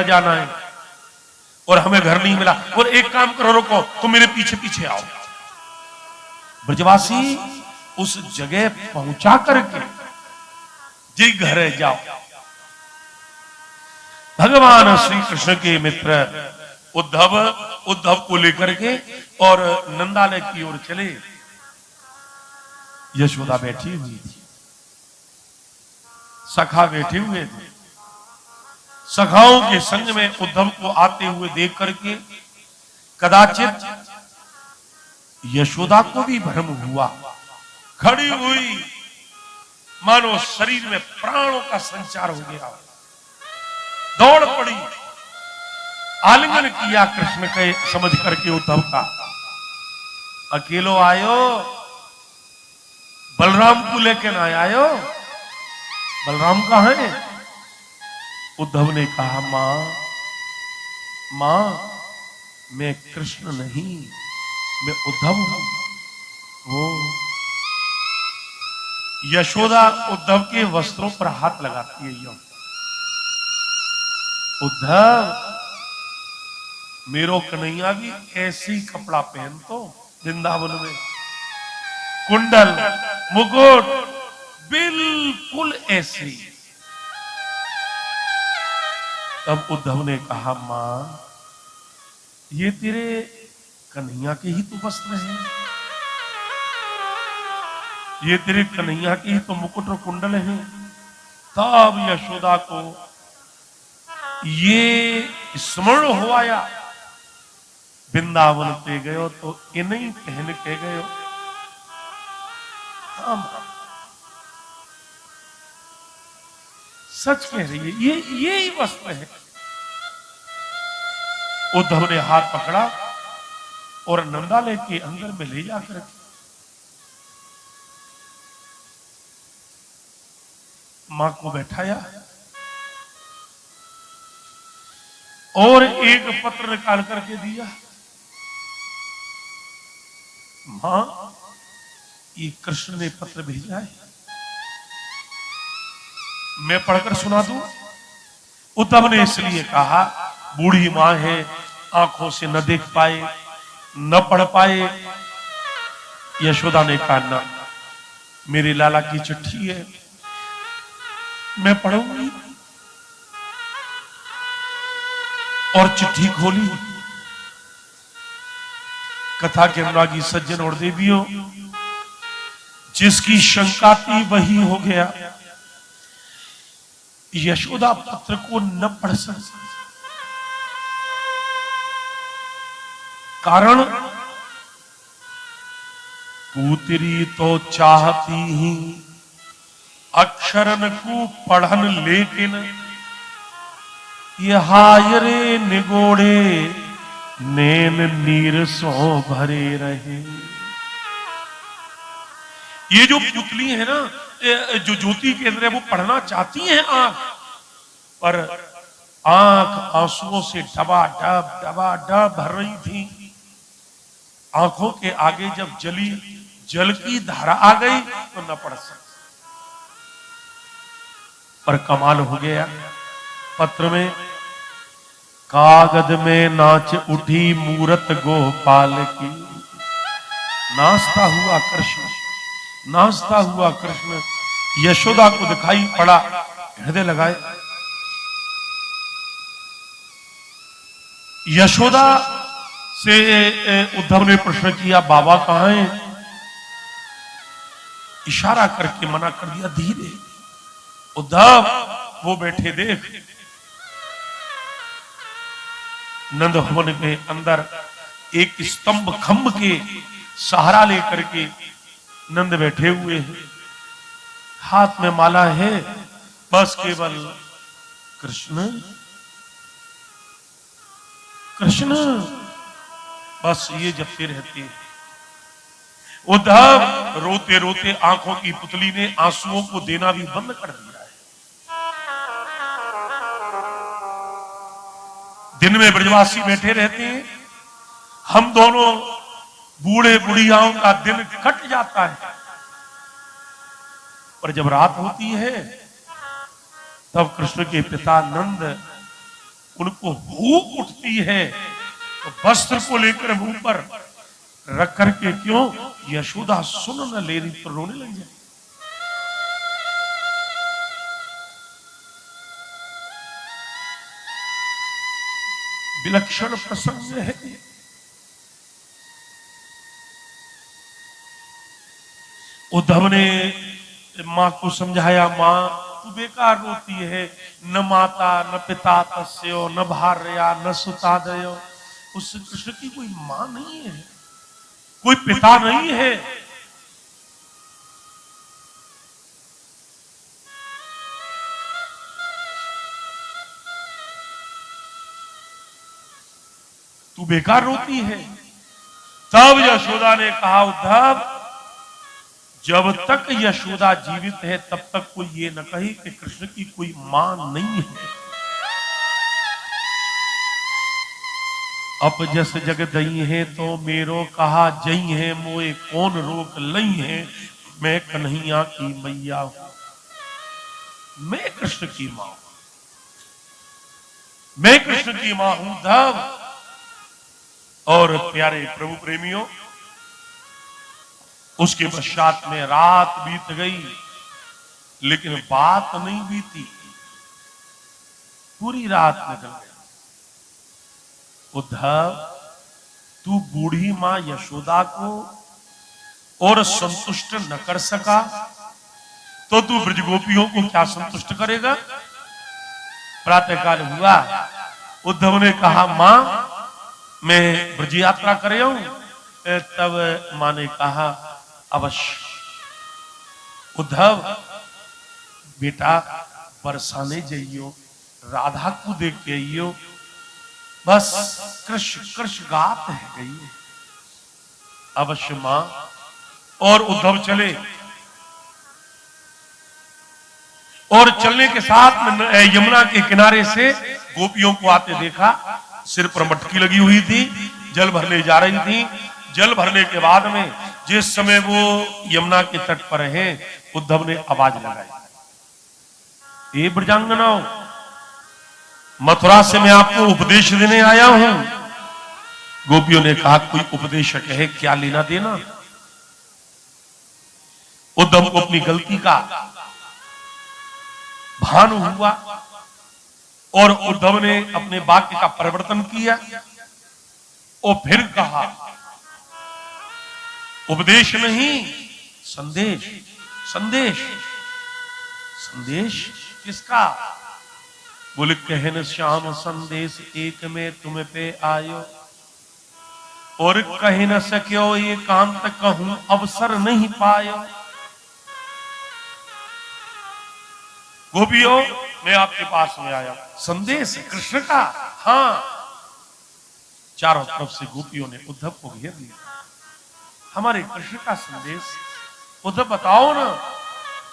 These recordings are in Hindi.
बजाना है और हमें घर नहीं मिला, और एक काम करो, रुको, तुम मेरे पीछे पीछे आओ। ब्रजवासी उस जगह पहुंचा करके जी घर जाओ। भगवान श्री कृष्ण के मित्र उद्धव को लेकर के और नंदालय की ओर चले। यशोदा बैठी हुई थी, सखा बैठे हुए थे। सखाओं के संग में उद्धव को आते हुए देख करके कदाचित यशोदा को भी भ्रम हुआ। खड़ी हुई मानो शरीर में प्राणों का संचार हो गया, दौड़ पड़ी, आलिंगन किया कृष्ण के समझ करके उद्धव का। अकेलो आयो, बलराम को लेके ना आयो, बलराम कहां है? उद्धव ने कहा, मां मैं कृष्ण नहीं, मैं उद्धव हूं। वो यशोदा उद्धव के वस्त्रों पर हाथ लगाती है। यो उद्धव, मेरो कन्हैया भी ऐसी कपड़ा पहन तो वृंदावन में, कुंडल मुकुट बिल्कुल ऐसी। तब उद्धव ने कहा, मां ये तेरे कन्हैया के ही तो वस्त्र हैं, ये तेरे कन्हैया के ही तो मुकुट और कुंडल हैं। तब यशोदा को ये स्मरण हो आया, वृंदावन पे गयो तो इन्हीं पहन के गयो। हाँ, सच कह रही है, ये ही वस्त्र है। उद्धव ने हाथ पकड़ा और नंदालय के अंदर में ले जाकर मां को बैठाया और एक पत्र निकाल करके दिया। मां, ये कृष्ण ने पत्र भेजा है, मैं पढ़कर सुना दूं? उद्धव ने इसलिए कहा, बूढ़ी मां है, आंखों से न देख पाए, न पढ़ पाए। यशोदा ने कहा, ना, मेरे लाला की चिट्ठी है, मैं पढ़ूंगी। और चिट्ठी खोली। कथा के अनुरागी सज्जन और देवियों, जिसकी शंका थी वही हो गया। यशोदा पत्र को न पढ़ सकती, कारण पूतरी तो चाहती ही अक्षरन को पढ़न, लेकिन यह हायरे निगोड़े नैन नीर सो भरे रहे। ये जो पुतली है ना, जो ज्योति के अंदर है, वो पढ़ना चाहती है आंख, पर आंख आंसुओं से डबा डब भर रही थी। आंखों के आगे जब जल की धारा आ गई तो न पढ़ सकती। पर कमाल हो गया, पत्र में कागज में नाच उठी मूरत गोपाल की। नाचता हुआ कृष्ण, नाचता हुआ कृष्ण यशोदा को दिखाई पड़ा, हृदय लगाए। यशोदा से उद्धव ने प्रश्न किया, बाबा कहां हैं? इशारा करके मना कर दिया, धीरे उद्धव, वो बैठे देख। नंद भवन के अंदर एक स्तंभ खंभ के सहारा लेकर के नंद बैठे हुए हैं, हाथ में माला है, बस केवल कृष्ण कृष्ण बस ये जपते रहते हैं। उद्धव रोते रोते आंखों की पुतली ने आंसुओं को देना भी बंद कर दिया है। दिन में ब्रजवासी बैठे रहते हैं, हम दोनों बूढ़े बुढ़ियाओं का दिन कट जाता है, पर जब रात होती है तब कृष्ण के पिता नंद उनको भूख उठती है तो वस्त्र को लेकर मुंह पर रख करके, क्यों यशोदा सुन न ले रही तो रोने लग जाए। विलक्षण प्रसंग है। उद्धव ने मां को समझाया, मां तू बेकार रोती है, न माता न पिता तस्यो न भार्या न सुता दयो। उस कृष्ण की कोई मां नहीं है, कोई पिता नहीं है। तू बेकार रोती है। तब यशोदा ने कहा, उद्धव जब तक यशोदा जीवित है तब तक कोई ये न कहे कि कृष्ण की कोई मां नहीं है। अब जस जग दई है तो मेरो कहा जई है, मोए कौन रोक लई है, मैं कन्हैया की मैया हूं। मैं कृष्ण की मां हूं, मैं कृष्ण की मां हूं। धव और प्यारे प्रभु प्रेमियों, उसके पश्चात में रात बीत गई, लेकिन बात नहीं बीती। पूरी रात निकल गई। उद्धव तू बूढ़ी मां यशोदा को और संतुष्ट न कर सका तो तू ब्रजगोपियों को क्या संतुष्ट करेगा। प्रातःकाल हुआ, उद्धव ने कहा, मां मैं ब्रज यात्रा कर रहा हूं। तब मां ने कहा, अवश्य। उद्धव बेटा बरसाने जाइयो, राधा को देख के आइयो, बस कृष्ण कृष्ण गात है गई। अवश्य मां। और उद्धव चले, और चलने के साथ में यमुना के किनारे से गोपियों को आते देखा। सिर पर मटकी लगी हुई थी, जल भरने जा रही थी। जल भरने के बाद में जिस समय वो यमुना के तट पर हैं, उद्धव ने आवाज लगाई, ये ब्रजांगनाओं, मथुरा से मैं आपको उपदेश देने आया हूं। गोपियों ने कहा, कोई उपदेशक है, क्या लेना देना। उद्धव को अपनी गलती का भान हुआ और उद्धव ने अपने वाक्य का परिवर्तन किया और फिर कहा, उपदेश नहीं संदेश। संदेश संदेश किसका। बोले, कहन श्याम संदेश एक में तुम पे आयो, और कह न सक्यो एकांत कहूं अवसर नहीं पायो। गोपियों, मैं आपके पास में आया, संदेश कृष्ण का। हाँ, चारों तरफ से गोपियों ने उद्धव को घेर लिया। हमारे कृष्ण का संदेश उद्धव बताओ ना।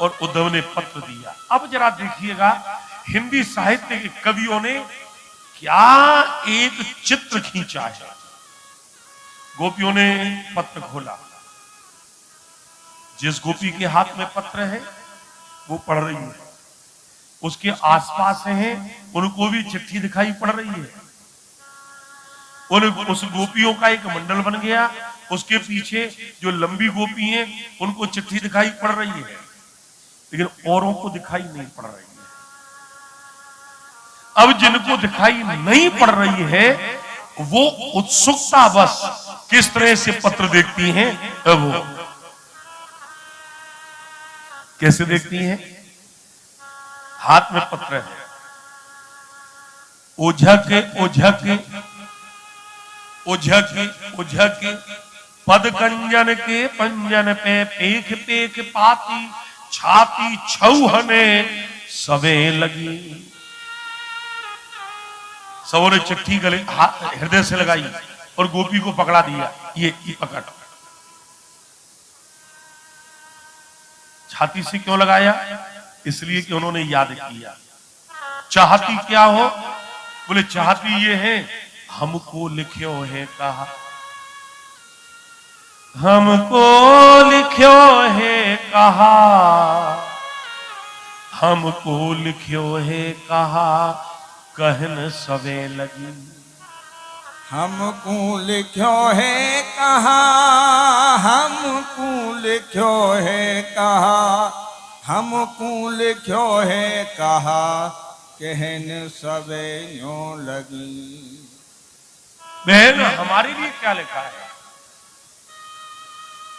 और उद्धव ने पत्र दिया। अब जरा देखिएगा, हिंदी साहित्य के कवियों ने क्या एक चित्र खींचा है। गोपियों ने पत्र खोला, जिस गोपी के हाथ में पत्र है वो पढ़ रही है, उसके आसपास हैं उनको भी चिट्ठी दिखाई पड़ रही है। उस गोपियों का एक मंडल बन गया, उसके पीछे जो लंबी गोपी हैं उनको चिट्ठी दिखाई पड़ रही है, लेकिन औरों को दिखाई नहीं पड़ रही है। अब जिनको दिखाई नहीं पड़ रही है वो उत्सुकता बस किस तरह से पत्र देखती हैं। वो कैसे देखती हैं। हाथ में पत्र है, ओझक ओझक ओझक ओझक पद कंजन के पंजन पे पेख पेख पाती छाती छौहने सबे लगी। सबों ने चिट्ठी गले हृदय से लगाई और गोपी को पकड़ा दिया, ये पकड़। छाती से क्यों लगाया, इसलिए कि उन्होंने याद किया। चाहती क्या हो, बोले चाहती ये है, हमको लिख्यो है कहा, हमको लिख्यो है कहा, हमको लिख्यो है कहा, कहन सवे लगी। हमको लिख्यो है कहा, हमको लिख्यो है कहा, हमको लिख्यो है कहा, कहन सवे यूं लगी। बहन हमारे लिए क्या लिखा है?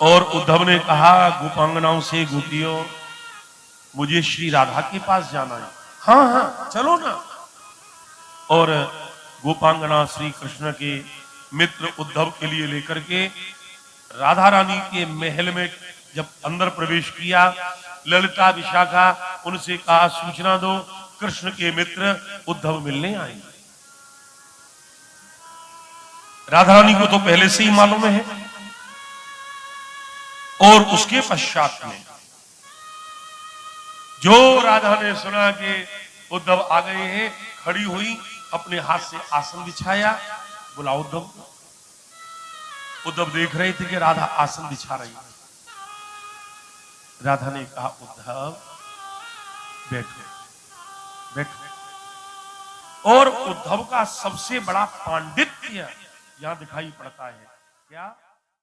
और उद्धव ने कहा गोपांगनाओं से, गोपियों मुझे श्री राधा के पास जाना है। हाँ हाँ चलो ना। और गोपांगना श्री कृष्ण के मित्र उद्धव के लिए लेकर के राधा रानी के महल में जब अंदर प्रवेश किया, ललिता विशाखा उनसे कहा सूचना दो कृष्ण के मित्र उद्धव मिलने आएंगे। राधा रानी को तो पहले से ही मालूम है। और उसके पश्चात में जो राधा ने सुना कि उद्धव आ गए हैं, खड़ी हुई, अपने हाथ से आसन बिछाया, बोला उद्धव। उद्धव देख रहे थे कि राधा आसन बिछा रही है। राधा ने कहा उद्धव बैठो बैठो। और उद्धव का सबसे बड़ा पांडित्य यहां दिखाई पड़ता है। क्या?